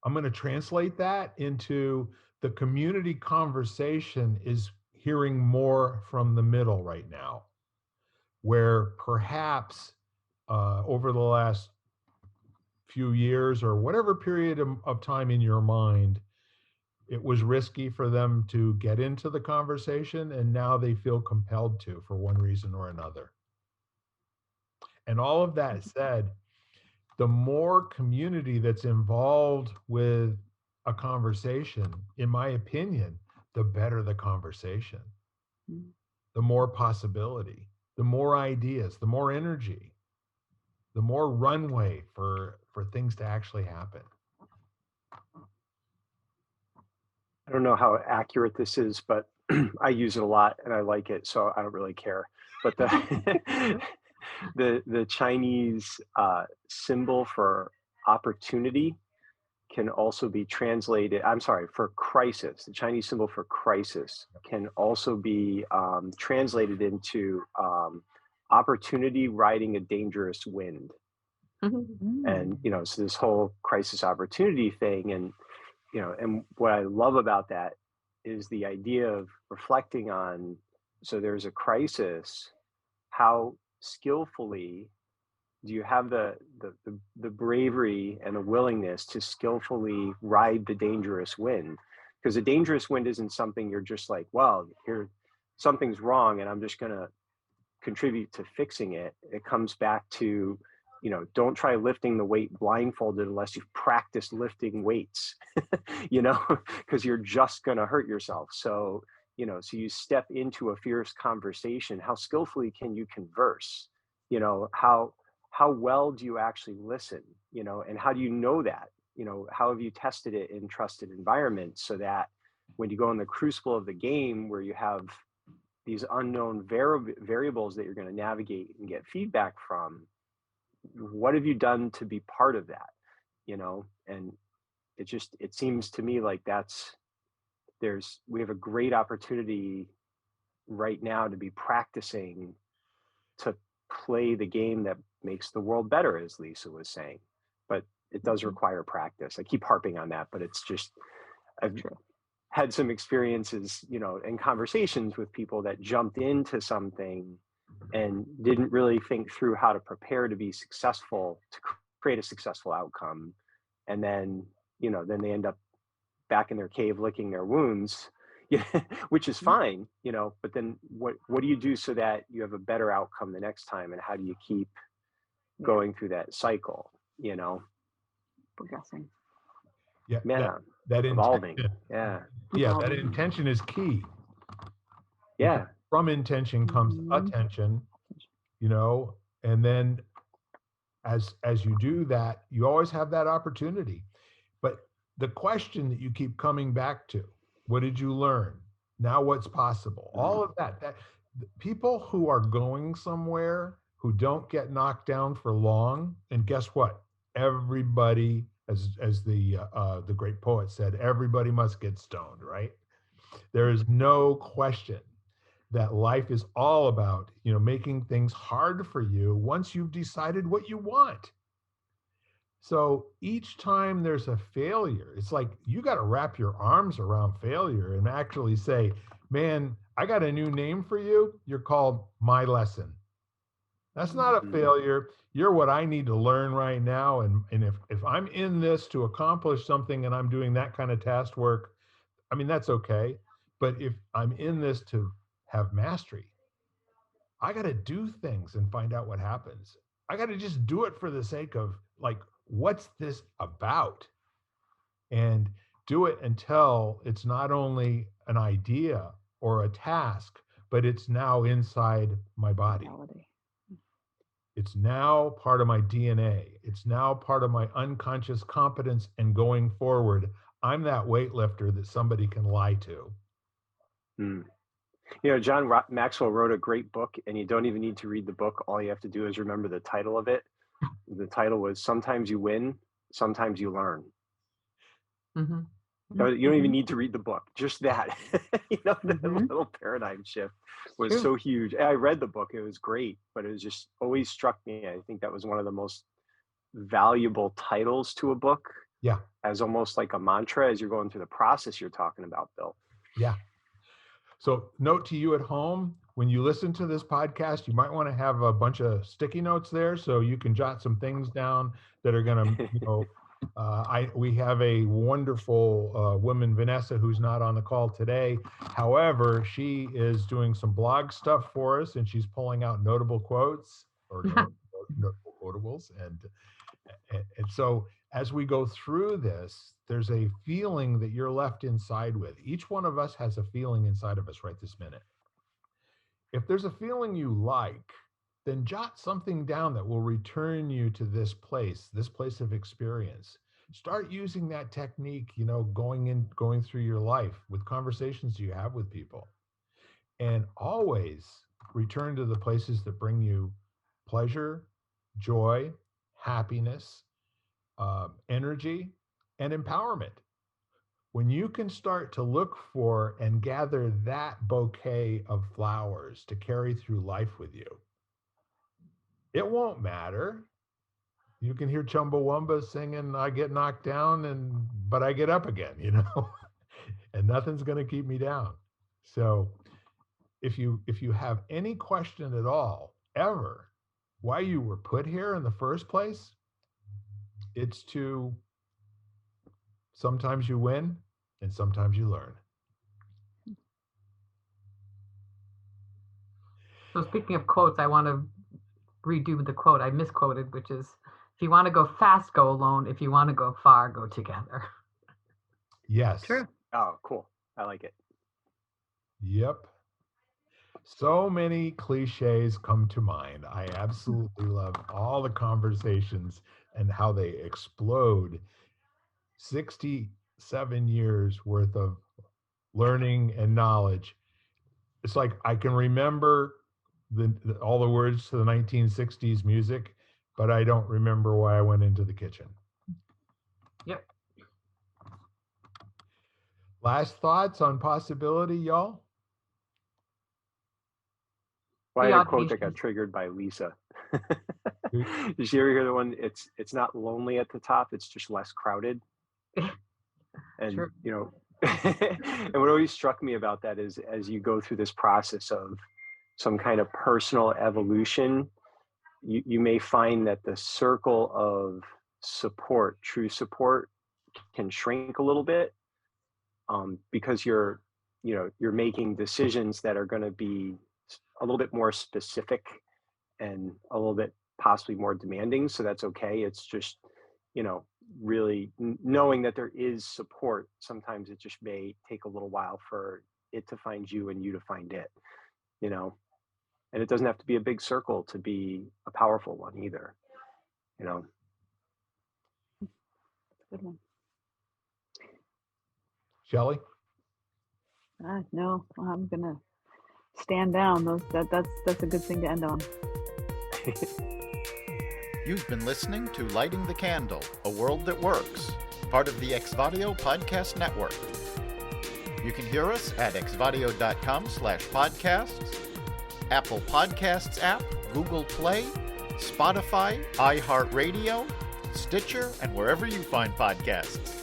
I'm going to translate that into the community conversation is hearing more from the middle right now, where perhaps over the last few years or whatever period of time in your mind, it was risky for them to get into the conversation, and now they feel compelled to for one reason or another. And all of that said, the more community that's involved with a conversation, in my opinion, the better the conversation, the more possibility, the more ideas, the more energy, the more runway for things to actually happen. I don't know how accurate this is, but I use it a lot and I like it, so I don't really care. But the Chinese symbol for opportunity can also be translated. I'm sorry, for crisis. The Chinese symbol for crisis can also be translated into opportunity riding a dangerous wind. And so this whole crisis opportunity thing, and and what I love about that is the idea of reflecting on, so there's a crisis, how skillfully do you have the bravery and the willingness to skillfully ride the dangerous wind? Because a dangerous wind isn't something you're just like, well, here something's wrong and I'm just going to contribute to fixing it. It comes back to, don't try lifting the weight blindfolded unless you've practiced lifting weights, because you're just going to hurt yourself. So, so you step into a fierce conversation. How skillfully can you converse? How well do you actually listen? And how do you know that? How have you tested it in trusted environments so that when you go in the crucible of the game where you have these unknown variables that you're going to navigate and get feedback from, what have you done to be part of that? And it seems to me like we have a great opportunity right now to be practicing to play the game that makes the world better, as Lisa was saying. But it does require practice. I keep harping on that, but it's just, I've had some experiences, and conversations with people that jumped into something and didn't really think through how to prepare to be successful, to create a successful outcome. And then, then they end up back in their cave licking their wounds, which is fine, but then what do you do so that you have a better outcome the next time? And how do you keep going through that cycle, Progressing. Yeah. That evolving. Yeah, that intention is key. Yeah. Because from intention comes attention, and then as you do that, you always have that opportunity. But the question that you keep coming back to, what did you learn? Now what's possible? All of that people who are going somewhere, who don't get knocked down for long, and guess what? Everybody, as the great poet said, everybody must get stoned, right? There is no question that life is all about, making things hard for you once you've decided what you want. So each time there's a failure, it's like you got to wrap your arms around failure and actually say, man, I got a new name for you. You're called my lesson. That's not a failure. you're what I need to learn right now. And if I'm in this to accomplish something and I'm doing that kind of task work, I mean, that's okay. But if I'm in this to have mastery, I got to do things and find out what happens. I got to just do it for the sake of, like, what's this about? And do it until it's not only an idea or a task, but it's now inside my body. Reality. It's now part of my DNA. It's now part of my unconscious competence. And going forward, I'm that weightlifter that somebody can lie to. You know, John Maxwell wrote a great book, and you don't even need to read the book. All you have to do is remember the title of it. The title was "Sometimes You Win, Sometimes You Learn." Mm-hmm. You don't even need to read the book. Just that, you know, the little paradigm shift was so huge. I read the book; it was great, but it was just always struck me. I think that was one of the most valuable titles to a book. Yeah, as almost like a mantra as you're going through the process you're talking about, Bill. Yeah. So, note to you at home: when you listen to this podcast, you might want to have a bunch of sticky notes there so you can jot some things down that are going to, you know. We have a wonderful woman, Vanessa, who's not on the call today. However, she is doing some blog stuff for us, and she's pulling out notable quotes or notable quotables. And so as we go through this, there's a feeling that you're left inside with. Each one of us has a feeling inside of us right this minute. If there's a feeling you like, then jot something down that will return you to this place of experience. Start using that technique, you know, going through your life with conversations you have with people. And always return to the places that bring you pleasure, joy, happiness, energy, and empowerment. When you can start to look for and gather that bouquet of flowers to carry through life with you, it won't matter. You can hear Chumbawamba singing, "I get knocked down, but I get up again," you know, and nothing's going to keep me down. So if you have any question at all, ever, why you were put here in the first place, it's to sometimes you win and sometimes you learn. So speaking of quotes, I want to redo the quote I misquoted, which is, if you want to go fast, go alone. If you want to go far, go together. Yes. True. Oh, cool. I like it. Yep. So many cliches come to mind. I absolutely love all the conversations and how they explode. 67 years worth of learning and knowledge. It's like I can remember all the words to the 1960s music, but I don't remember why I went into the kitchen. Yep. Last thoughts on possibility, y'all? Well, I had a quote that got triggered by Lisa. Did you ever hear the one? It's not lonely at the top; it's just less crowded. And Sure. you know, and what always struck me about that is, as you go through this process of some kind of personal evolution, you may find that the circle of support, true support, can shrink a little bit, because you're making decisions that are going to be a little bit more specific and a little bit possibly more demanding. So that's okay. It's just, you know, really knowing that there is support. Sometimes it just may take a little while for it to find you and you to find it, you know. And it doesn't have to be a big circle to be a powerful one either, you know. Good one. Shelly? No, I'm gonna stand down. That's a good thing to end on. You've been listening to Lighting the Candle, a world that works, part of the Exvadio Podcast Network. You can hear us at exvadio.com/podcasts, Apple Podcasts app, Google Play, Spotify, iHeartRadio, Stitcher, and wherever you find podcasts.